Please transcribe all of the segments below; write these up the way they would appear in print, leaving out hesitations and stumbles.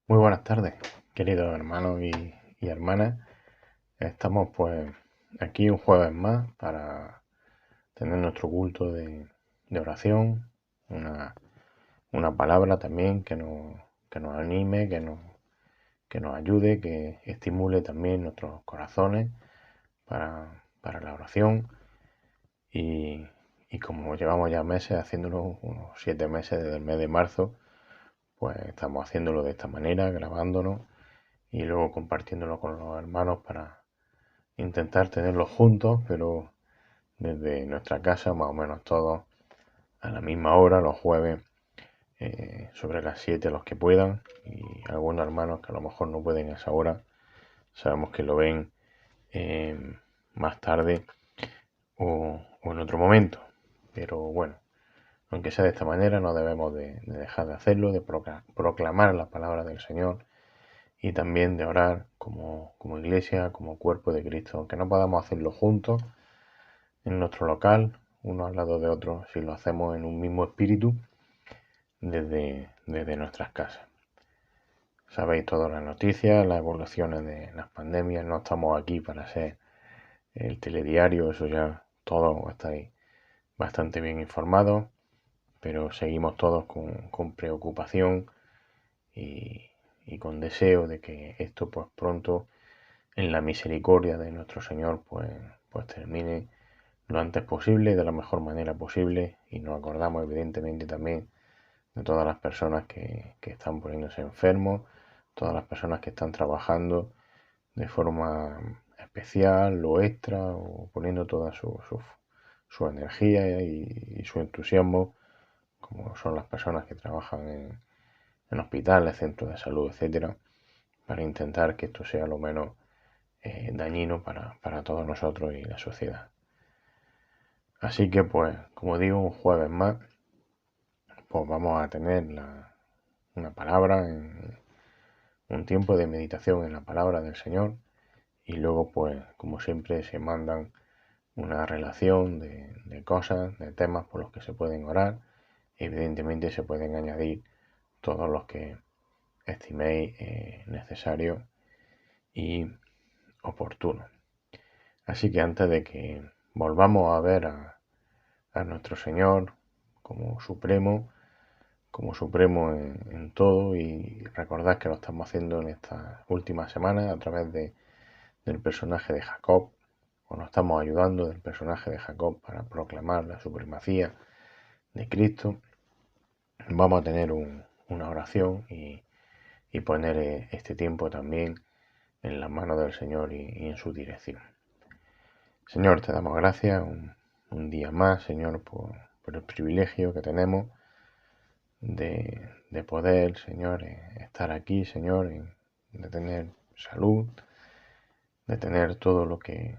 Muy buenas tardes, queridos hermanos y hermanas. Estamos pues aquí un jueves más para tener nuestro culto de oración, una, una palabra también que nos anime, que nos ayude, que estimule también nuestros corazones para la oración. Y, y como llevamos ya meses haciéndolo, unos 7 meses desde el mes de marzo, pues estamos haciéndolo de esta manera, grabándonos y luego compartiéndolo con los hermanos para intentar tenerlos juntos, pero desde nuestra casa, más o menos todos a la misma hora, los jueves, sobre las 7 los que puedan, y algunos hermanos que a lo mejor no pueden a esa hora, sabemos que lo ven eh, más tarde o en otro momento. Pero bueno, aunque sea de esta manera, no debemos de dejar de hacerlo, de proclamar la palabra del Señor y también de orar como iglesia, como cuerpo de Cristo, aunque no podamos hacerlo juntos en nuestro local, uno al lado de otro, si lo hacemos en un mismo espíritu desde nuestras casas. Sabéis todas las noticias, las evoluciones de las pandemias, no estamos aquí para ser el telediario, eso ya todos estáis bastante bien informados, pero seguimos todos con preocupación y, y con deseo de que esto pues pronto en la misericordia de nuestro Señor pues termine lo antes posible, de la mejor manera posible, y nos acordamos evidentemente también de todas las personas que están poniéndose enfermos, todas las personas que están trabajando de forma especial o extra o poniendo toda su energía y su entusiasmo, como son las personas que trabajan en hospitales, centros de salud, etcétera, para intentar que esto sea lo menos dañino para todos nosotros y la sociedad. Así que pues, como digo, un jueves más, pues vamos a tener una palabra, un tiempo de meditación en la palabra del Señor, y luego pues, como siempre, se mandan una relación de cosas, de temas por los que se pueden orar. Evidentemente se pueden añadir todos los que estiméis necesario y oportuno. Así que antes de que volvamos a ver a nuestro Señor como supremo en todo, y recordad que lo estamos haciendo en estas últimas semanas a través del personaje de Jacob, o nos estamos ayudando del personaje de Jacob para proclamar la supremacía de Cristo. Vamos a tener una oración y poner este tiempo también en las manos del Señor y en su dirección. Señor, te damos gracias un día más, Señor, por el privilegio que tenemos de poder, Señor, estar aquí, Señor, de tener salud, de tener todo lo que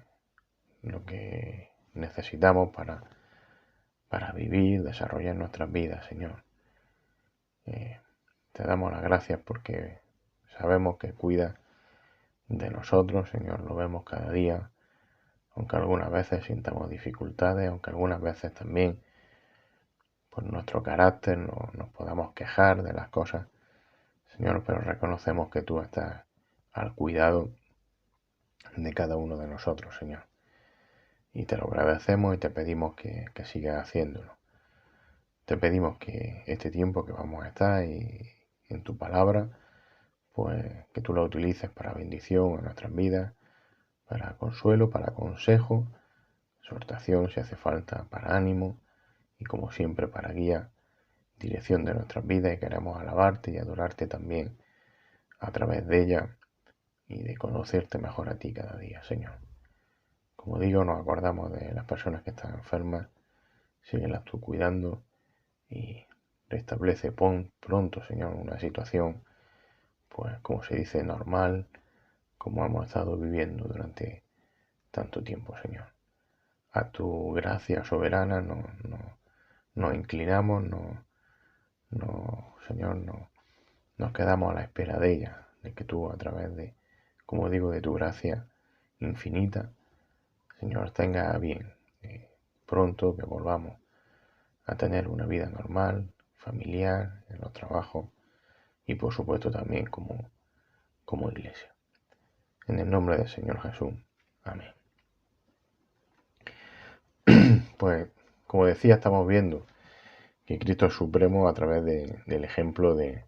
necesitamos para vivir, desarrollar nuestras vidas, Señor. Eh, Te damos las gracias porque sabemos que cuidas de nosotros, Señor, lo vemos cada día, aunque algunas veces sintamos dificultades, aunque algunas veces también por nuestro carácter nos podamos quejar de las cosas, Señor, pero reconocemos que tú estás al cuidado de cada uno de nosotros, Señor. Y te lo agradecemos y te pedimos que sigas haciéndolo. Te pedimos que este tiempo que vamos a estar y en tu palabra, pues que tú lo utilices para bendición en nuestras vidas, para consuelo, para consejo, exhortación si hace falta, para ánimo y como siempre para guía, dirección de nuestras vidas, y queremos alabarte y adorarte también a través de ella y de conocerte mejor a ti cada día, Señor. Como digo, nos acordamos de las personas que están enfermas, síguelas tú cuidando y restablece pronto, Señor, una situación, pues como se dice, normal, como hemos estado viviendo durante tanto tiempo, Señor. A tu gracia soberana nos inclinamos, Señor, nos quedamos a la espera de ella, de que tú a través de, como digo, de tu gracia infinita, Señor, tenga a bien pronto que volvamos a tener una vida normal, familiar, en los trabajos, y por supuesto también como iglesia. En el nombre del Señor Jesús. Amén. Pues, como decía, estamos viendo que Cristo es supremo a través del ejemplo de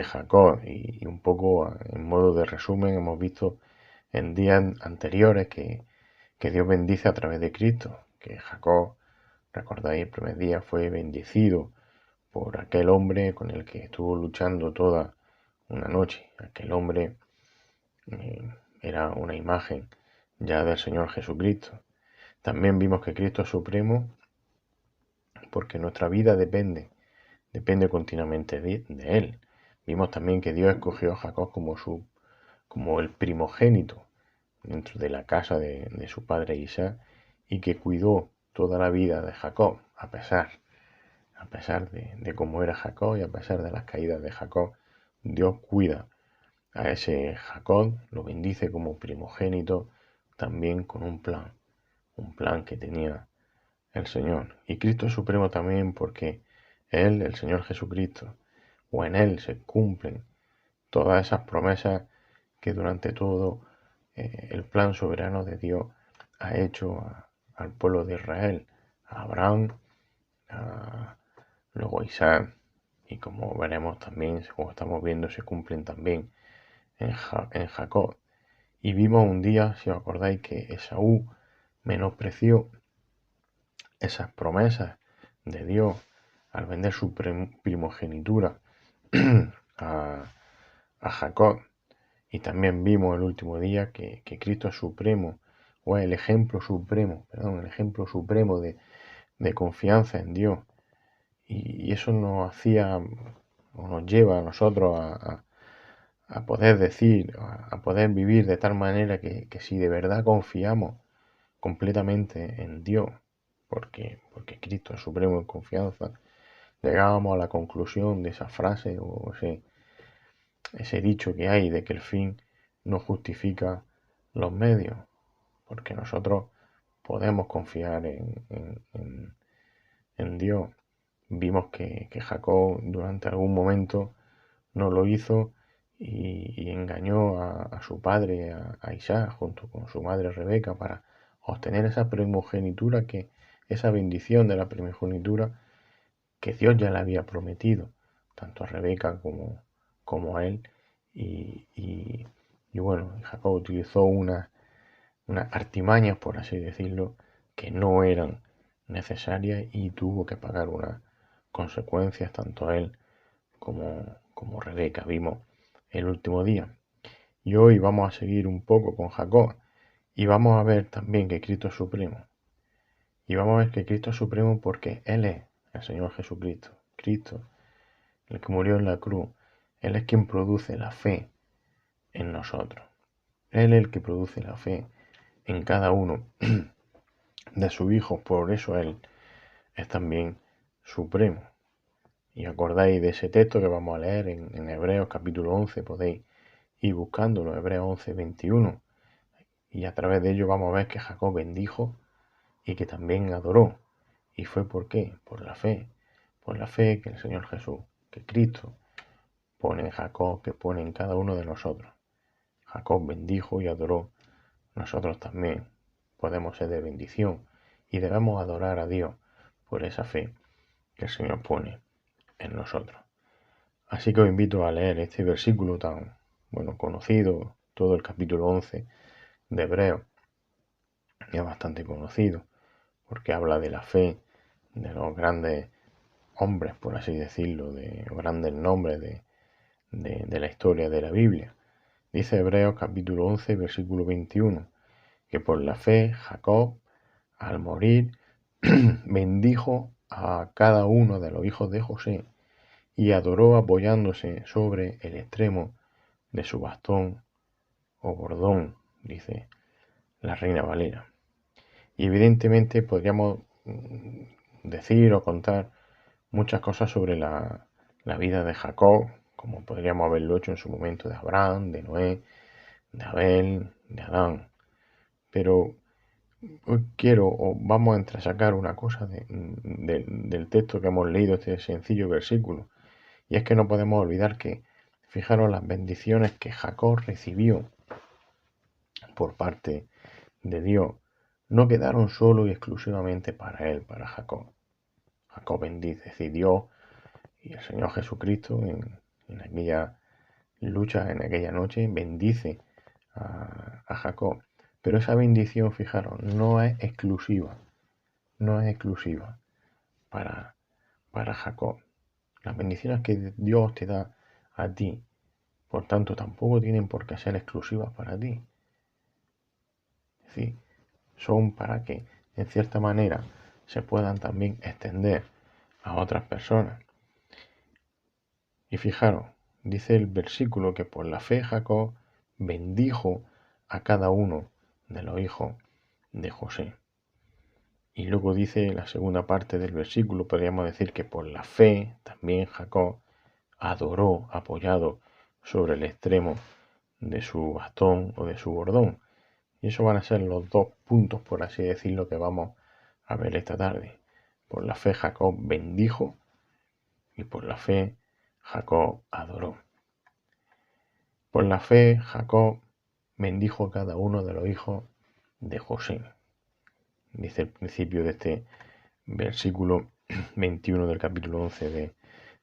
Jacob y un poco en modo de resumen hemos visto en días anteriores que Dios bendice a través de Cristo, que Jacob, recordáis, el primer día fue bendecido por aquel hombre con el que estuvo luchando toda una noche. Aquel hombre era una imagen ya del Señor Jesucristo. También vimos que Cristo es supremo porque nuestra vida depende continuamente de Él. Vimos también que Dios escogió a Jacob como el primogénito dentro de la casa de su padre Isaac y que cuidó toda la vida de Jacob, a pesar de cómo era Jacob y a pesar de las caídas de Jacob, Dios cuida a ese Jacob, lo bendice como primogénito, también con un plan que tenía el Señor. Y Cristo es supremo también porque Él, el Señor Jesucristo, o en Él se cumplen todas esas promesas que durante todo el plan soberano de Dios ha hecho al pueblo de Israel, a Abraham, luego a Isaac, y como veremos también, como estamos viendo, se cumplen también en Jacob. Y vimos un día, si os acordáis, que Esaú menospreció esas promesas de Dios al vender su primogenitura a Jacob. Y también vimos el último día que Cristo es supremo, o es el ejemplo supremo, el ejemplo supremo de confianza en Dios. Y eso nos hacía, o nos lleva a nosotros a poder decir, a poder vivir de tal manera que si de verdad confiamos completamente en Dios, porque Cristo es supremo en confianza, llegábamos a la conclusión de esa frase o ese dicho que hay de que el fin no justifica los medios, porque nosotros podemos confiar en Dios. Vimos que Jacob durante algún momento no lo hizo y engañó a su padre, a Isaac, junto con su madre Rebeca, para obtener esa primogenitura, esa bendición de la primogenitura que Dios ya le había prometido, tanto a Rebeca como a él. Y bueno, Jacob utilizó unas artimañas, por así decirlo, que no eran necesarias y tuvo que pagar unas consecuencias tanto a él como Rebeca. Vimos el último día. Y hoy vamos a seguir un poco con Jacob y vamos a ver también que Cristo es supremo. Y vamos a ver que Cristo es supremo porque Él es el Señor Jesucristo. Cristo, el que murió en la cruz. Él es quien produce la fe en nosotros. Él es el que produce la fe en cada uno de sus hijos. Por eso Él es también supremo. Y acordáis de ese texto que vamos a leer en Hebreos capítulo 11. Podéis ir buscándolo, Hebreos 11, 21. Y a través de ello vamos a ver que Jacob bendijo y que también adoró. ¿Y fue por qué? Por la fe. Por la fe que el Señor Jesús, que Cristo pone en Jacob, que pone en cada uno de nosotros. Jacob bendijo y adoró. Nosotros también podemos ser de bendición y debemos adorar a Dios por esa fe que el Señor pone en nosotros. Así que os invito a leer este versículo tan conocido, todo el capítulo 11 de Hebreos. Es bastante conocido porque habla de la fe de los grandes hombres, por así decirlo, de grandes nombres de la historia de la Biblia. Dice Hebreos capítulo 11, versículo 21, que por la fe Jacob, al morir, bendijo a cada uno de los hijos de José y adoró apoyándose sobre el extremo de su bastón o bordón, dice la Reina Valera. Y evidentemente podríamos decir o contar muchas cosas sobre la vida de Jacob, como podríamos haberlo hecho en su momento de Abraham, de Noé, de Abel, de Adán. Pero hoy vamos a entresacar una cosa del texto que hemos leído, este sencillo versículo, y es que no podemos olvidar que fijaros las bendiciones que Jacob recibió por parte de Dios, no quedaron solo y exclusivamente para él, para Jacob. Jacob bendice, es decir, Dios y el Señor Jesucristo en aquella lucha, en aquella noche, bendice a Jacob. Pero esa bendición, fijaros, no es exclusiva para Jacob. Las bendiciones que Dios te da a ti, por tanto, tampoco tienen por qué ser exclusivas para ti. Es decir, son para que, en cierta manera, se puedan también extender a otras personas. Y fijaros, dice el versículo que por la fe Jacob bendijo a cada uno de los hijos de José. Y luego dice la segunda parte del versículo, podríamos decir que por la fe también Jacob adoró apoyado sobre el extremo de su bastón o de su bordón. Y eso van a ser los dos puntos, por así decirlo, que vamos a ver esta tarde. Por la fe Jacob bendijo y por la fe Jacob adoró. Por la fe Jacob bendijo a cada uno de los hijos de José. Dice el principio de este versículo 21 del capítulo 11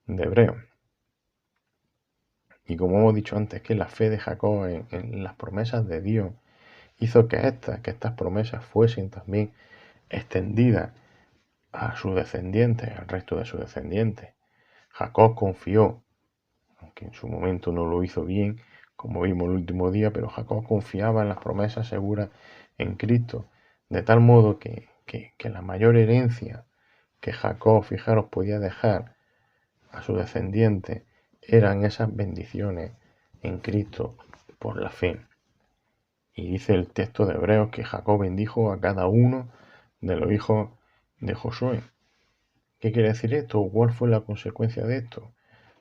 de Hebreo. Y como hemos dicho antes, que la fe de Jacob en las promesas de Dios hizo que estas promesas fuesen también extendidas a sus descendientes, al resto de sus descendientes. Jacob confió, aunque en su momento no lo hizo bien, como vimos el último día, pero Jacob confiaba en las promesas seguras en Cristo, de tal modo que la mayor herencia que Jacob, fijaros, podía dejar a sus descendientes eran esas bendiciones en Cristo por la fe. Y dice el texto de Hebreos que Jacob bendijo a cada uno de los hijos de Josué. ¿Qué quiere decir esto? ¿Cuál fue la consecuencia de esto?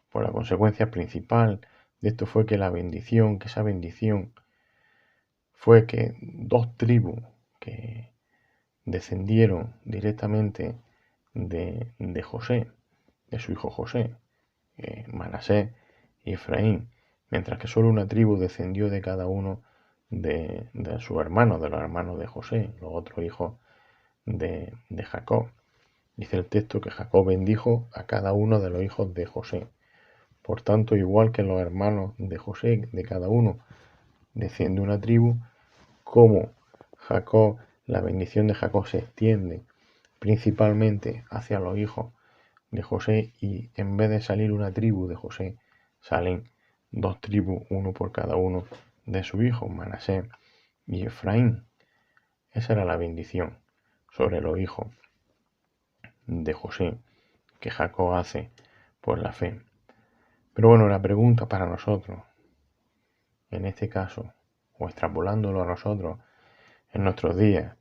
Pues la consecuencia principal de esto fue que esa bendición fue que dos tribus que descendieron directamente de José, de su hijo José, Manasés y Efraín, mientras que solo una tribu descendió de cada uno de sus hermanos, de los hermanos de José, los otros hijos de Jacob. Dice el texto que Jacob bendijo a cada uno de los hijos de José. Por tanto, igual que los hermanos de José, de cada uno desciende una tribu, como Jacob, la bendición de Jacob se extiende principalmente hacia los hijos de José, y en vez de salir una tribu de José, salen dos tribus, uno por cada uno de sus hijos, Manasés y Efraín. Esa era la bendición sobre los hijos de José que Jacob hace por la fe. Pero bueno, la pregunta para nosotros, en este caso, o extrapolándolo a nosotros en nuestros días,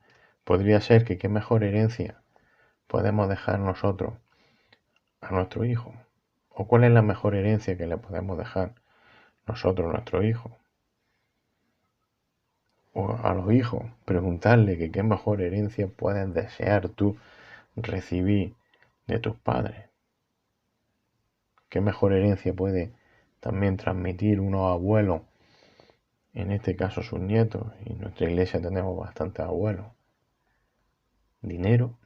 podría ser que qué mejor herencia podemos dejar nosotros a nuestro hijo, o cuál es la mejor herencia que le podemos dejar nosotros a nuestro hijo, o a los hijos, preguntarle que qué mejor herencia puedes desear tú recibir de tus padres, qué mejor herencia puede también transmitir unos abuelos, en este caso sus nietos, y en nuestra iglesia tenemos bastantes abuelos. Dinero,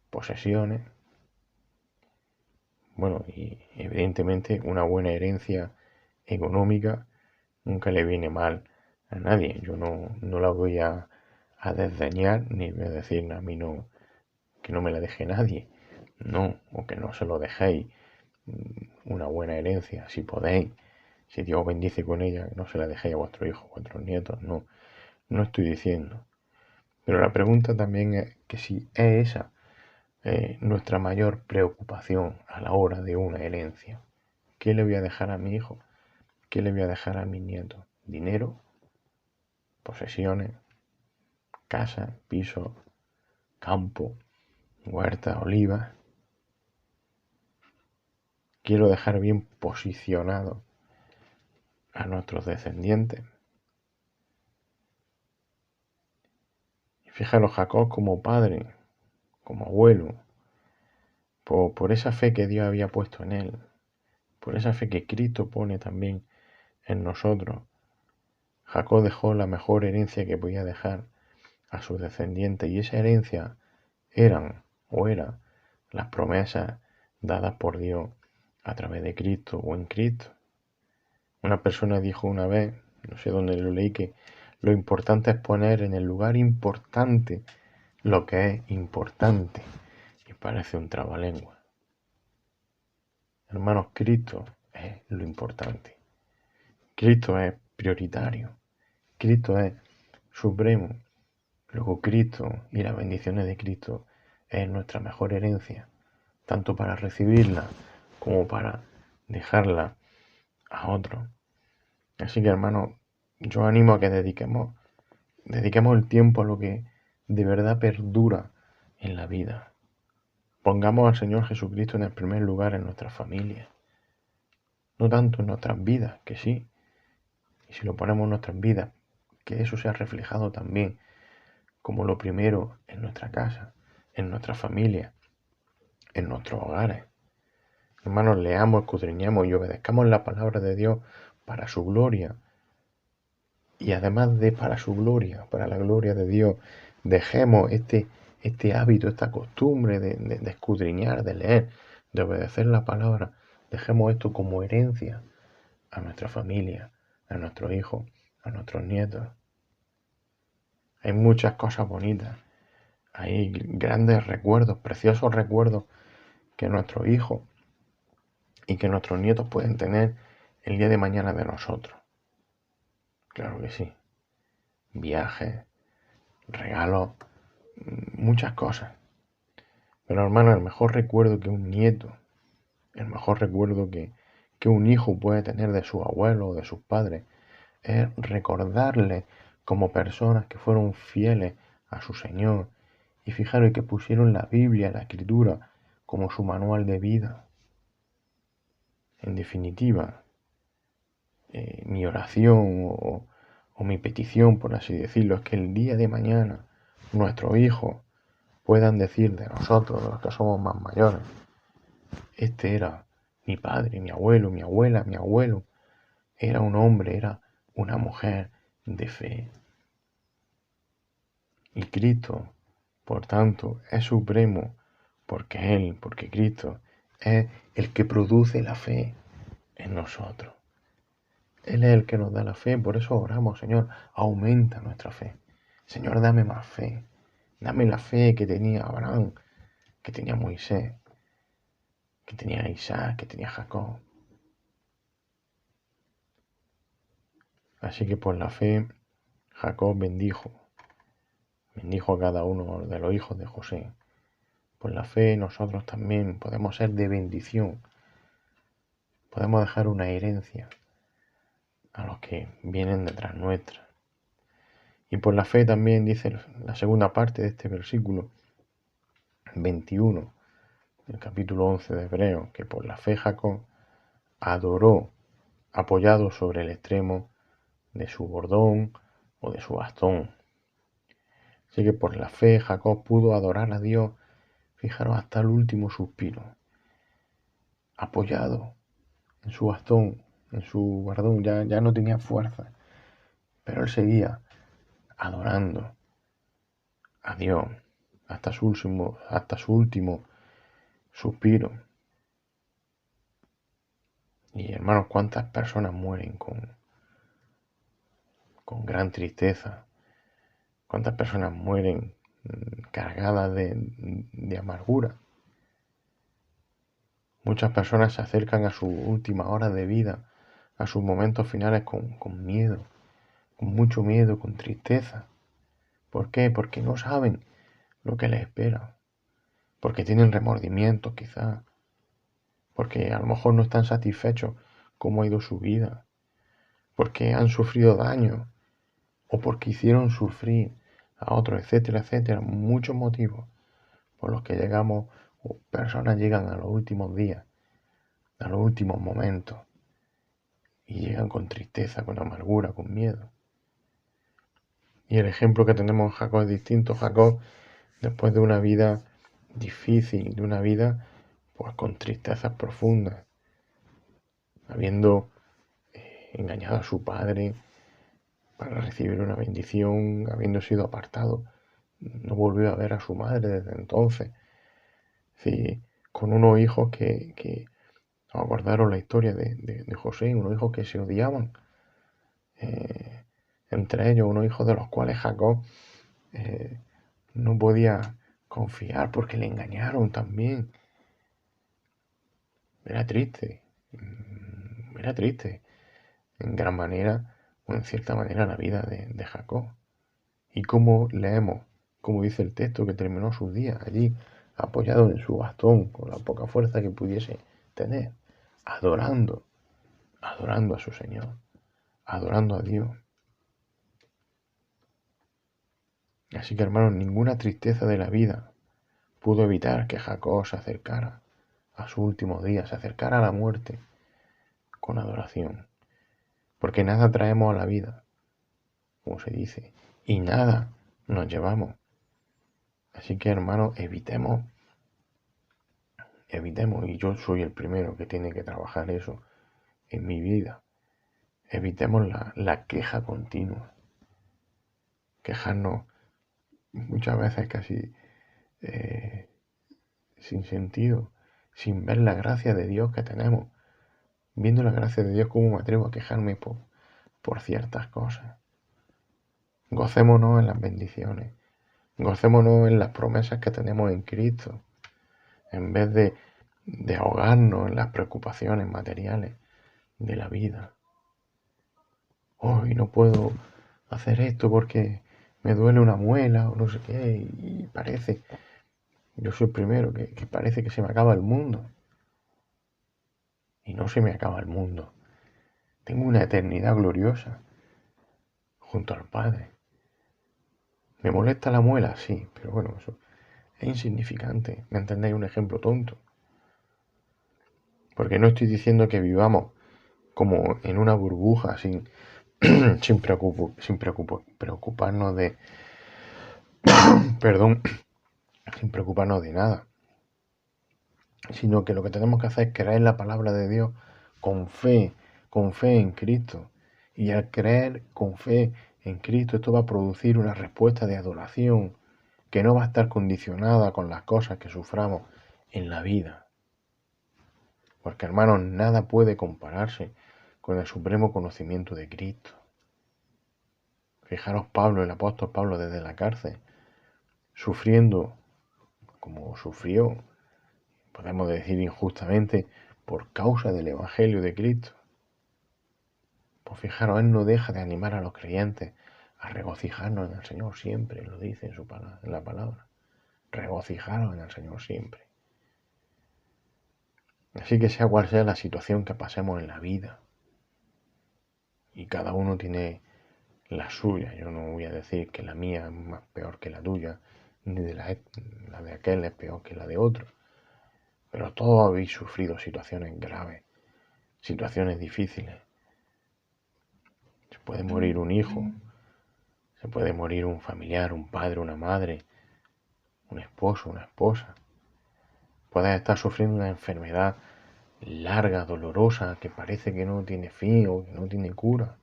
posesiones, bueno, y evidentemente una buena herencia económica nunca le viene mal a nadie. Yo no la voy a desdeñar, ni voy a decir a mí no, que no me la deje nadie. No, o que no se lo dejéis. Una buena herencia, si podéis, si Dios bendice con ella, no se la dejéis a vuestros hijos, a vuestros nietos. No estoy diciendo. Pero la pregunta también es que si es esa nuestra mayor preocupación a la hora de una herencia. ¿Qué le voy a dejar a mi hijo? ¿Qué le voy a dejar a mis nietos? ¿Dinero? ¿Posesiones? ¿Casa? ¿Piso? ¿Campo? ¿Huerta? ¿Olivas? Quiero dejar bien posicionado a nuestros descendientes. Y fijaros, Jacob como padre, como abuelo, por esa fe que Dios había puesto en él, por esa fe que Cristo pone también en nosotros. Jacob dejó la mejor herencia que podía dejar a sus descendientes, y esa herencia eran las promesas dadas por Dios a través de Cristo o en Cristo. Una persona dijo una vez, no sé dónde lo leí, que lo importante es poner en el lugar importante lo que es importante. Y parece un trabalengua. Hermanos, Cristo es lo importante. Cristo es prioritario. Cristo es supremo. Luego Cristo y las bendiciones de Cristo es nuestra mejor herencia, tanto para recibirla como para dejarla a otros. Así que, hermanos, yo animo a que dediquemos el tiempo a lo que de verdad perdura en la vida. Pongamos al Señor Jesucristo en el primer lugar en nuestras familias, no tanto en nuestras vidas, que sí, y si lo ponemos en nuestras vidas, que eso sea reflejado también como lo primero en nuestra casa, en nuestra familia, en nuestros hogares. Hermanos, leamos, escudriñemos y obedezcamos la palabra de Dios para su gloria. Y además de para su gloria, para la gloria de Dios, dejemos este hábito, esta costumbre de escudriñar, de leer, de obedecer la palabra. Dejemos esto como herencia a nuestra familia, a nuestros hijos, a nuestros nietos. Hay muchas cosas bonitas. Hay grandes recuerdos, preciosos recuerdos que nuestros hijos y que nuestros nietos pueden tener el día de mañana de nosotros. Claro que sí. Viajes, regalos, muchas cosas. Pero hermano, el mejor recuerdo que un nieto, el mejor recuerdo que un hijo puede tener de su abuelo o de sus padres, es recordarle como personas que fueron fieles a su Señor. Y fijaros que pusieron la Biblia, la Escritura, como su manual de vida. En definitiva, mi oración o mi petición, por así decirlo, es que el día de mañana nuestros hijos puedan decir de nosotros, de los que somos más mayores, este era mi padre, mi abuelo, mi abuela, mi abuelo, era un hombre, era una mujer de fe. Y Cristo, por tanto, es supremo, porque Cristo es el que produce la fe en nosotros. Él es el que nos da la fe, por eso oramos, Señor, aumenta nuestra fe. Señor, dame más fe. Dame la fe que tenía Abraham, que tenía Moisés, que tenía Isaac, que tenía Jacob. Así que por la fe, Jacob bendijo a cada uno de los hijos de José. Por la fe nosotros también podemos ser de bendición. Podemos dejar una herencia a los que vienen detrás nuestra. Y por la fe también dice la segunda parte de este versículo 21 del capítulo 11 de Hebreo, que por la fe Jacob adoró apoyado sobre el extremo de su bordón o de su bastón. Así que por la fe Jacob pudo adorar a Dios, fijaros, hasta el último suspiro, apoyado en su bastón, en su bordón, ya no tenía fuerza, pero él seguía adorando a Dios hasta su último suspiro. Y hermanos, cuántas personas mueren con gran tristeza, cuántas personas mueren cargadas de amargura. Muchas personas se acercan a su última hora de vida, a sus momentos finales con miedo, con mucho miedo, con tristeza. ¿Por qué? Porque no saben lo que les espera, porque tienen remordimientos quizás, porque a lo mejor no están satisfechos cómo ha ido su vida, porque han sufrido daño o porque hicieron sufrir a otros, etcétera, etcétera. Muchos motivos por los que llegamos, o personas llegan a los últimos días, a los últimos momentos, y llegan con tristeza, con amargura, con miedo. Y el ejemplo que tenemos en Jacob es distinto. Jacob, después de una vida difícil, de una vida pues con tristezas profundas, habiendo engañado a su padre para recibir una bendición, habiendo sido apartado, no volvió a ver a su madre desde entonces. Sí, con unos hijos que acordaron la historia de José, unos hijos que se odiaban, eh, entre ellos unos hijos de los cuales Jacob eh, no podía confiar porque le engañaron también. Era triste, era triste, en gran manera o en cierta manera la vida de Jacob. Y como leemos, como dice el texto, que terminó sus días allí, apoyado en su bastón, con la poca fuerza que pudiese tener, adorando, adorando a su Señor, adorando a Dios. Así que, hermanos, ninguna tristeza de la vida pudo evitar que Jacob se acercara a sus últimos días, se acercara a la muerte con adoración. Porque nada traemos a la vida, como se dice, y nada nos llevamos. Así que, hermanos, evitemos, y yo soy el primero que tiene que trabajar eso en mi vida, evitemos la queja continua, quejarnos muchas veces casi sin sentido, sin ver la gracia de Dios que tenemos. Viendo la gracia de Dios, ¿cómo me atrevo a quejarme por ciertas cosas? Gocémonos en las bendiciones, gocémonos en las promesas que tenemos en Cristo, en vez de ahogarnos en las preocupaciones materiales de la vida. Hoy no puedo hacer esto porque me duele una muela o no sé qué, y parece, yo soy el primero, que parece que se me acaba el mundo. Y no se me acaba el mundo. Tengo una eternidad gloriosa junto al Padre. ¿Me molesta la muela? Sí, pero bueno, eso es insignificante. ¿Me entendéis? Un ejemplo tonto. Porque no estoy diciendo que vivamos como en una burbuja preocuparnos de, perdón, sin preocuparnos de nada, sino que lo que tenemos que hacer es creer la palabra de Dios con fe en Cristo. Y al creer con fe en Cristo, esto va a producir una respuesta de adoración que no va a estar condicionada con las cosas que suframos en la vida. Porque, hermanos, nada puede compararse con el supremo conocimiento de Cristo. Fijaros Pablo, el apóstol Pablo, desde la cárcel, sufriendo como sufrió, podemos decir injustamente, por causa del Evangelio de Cristo. Pues fijaros, Él no deja de animar a los creyentes a regocijarnos en el Señor siempre, lo dice en la palabra. Regocijaros en el Señor siempre. Así que sea cual sea la situación que pasemos en la vida, y cada uno tiene la suya, yo no voy a decir que la mía es más peor que la tuya, ni la de aquel es peor que la de otro, pero todos habéis sufrido situaciones graves, situaciones difíciles. Se puede morir un hijo, se puede morir un familiar, un padre, una madre, un esposo, una esposa. Puedes estar sufriendo una enfermedad larga, dolorosa, que parece que no tiene fin o que no tiene cura.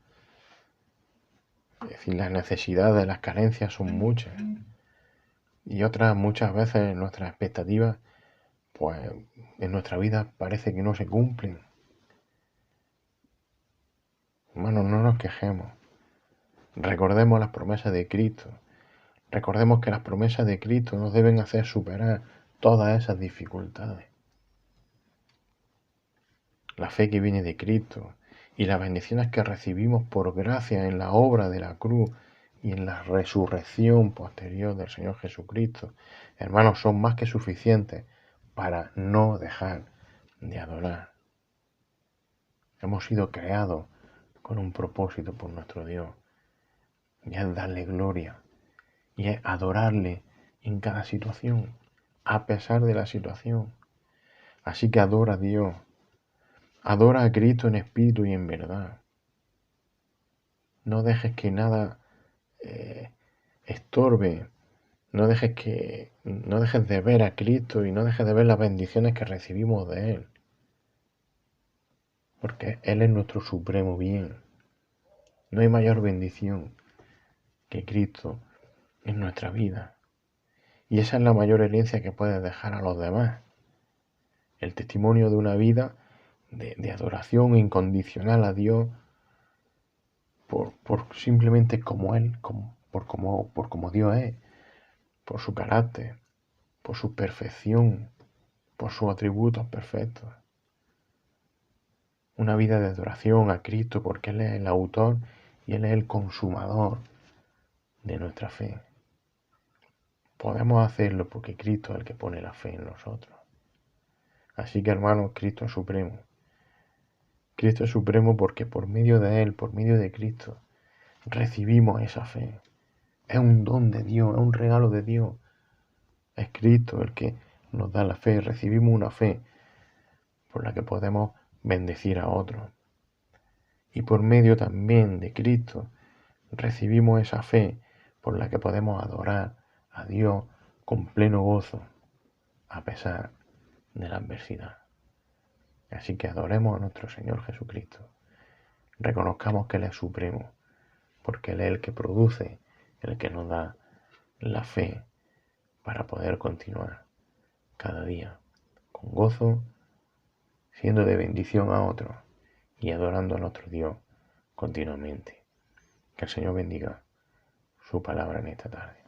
Es decir, las necesidades, las carencias son muchas. Y otras muchas veces nuestras expectativas, pues en nuestra vida parece que no se cumplen. Hermanos, no nos quejemos. Recordemos las promesas de Cristo. Recordemos que las promesas de Cristo nos deben hacer superar todas esas dificultades. La fe que viene de Cristo y las bendiciones que recibimos por gracia en la obra de la cruz y en la resurrección posterior del Señor Jesucristo, hermanos, son más que suficientes para no dejar de adorar. Hemos sido creados con un propósito por nuestro Dios, y es darle gloria, y es adorarle en cada situación, a pesar de la situación. Así que adora a Dios, adora a Cristo en espíritu y en verdad. No dejes que nada estorbe, no dejes de ver a Cristo y no dejes de ver las bendiciones que recibimos de Él. porque Él es nuestro supremo bien. No hay mayor bendición que Cristo en nuestra vida. Y esa es la mayor herencia que puedes dejar a los demás. El testimonio de una vida de adoración incondicional a Dios por simplemente como Él, por como Dios es, por su carácter, por su perfección, por sus atributos perfectos. Una vida de adoración a Cristo porque Él es el autor y Él es el consumador de nuestra fe. Podemos hacerlo porque Cristo es el que pone la fe en nosotros. Así que hermanos, Cristo es supremo. Cristo es supremo porque por medio de Él, por medio de Cristo, recibimos esa fe. Es un don de Dios, es un regalo de Dios. Es Cristo el que nos da la fe. Recibimos una fe por la que podemos bendecir a otros. Y por medio también de Cristo recibimos esa fe por la que podemos adorar a Dios con pleno gozo, a pesar de la adversidad. Así que adoremos a nuestro Señor Jesucristo. Reconozcamos que Él es supremo, porque Él es el que produce, el que nos da la fe para poder continuar cada día con gozo, siendo de bendición a otros y adorando a nuestro Dios continuamente. Que el Señor bendiga su palabra en esta tarde.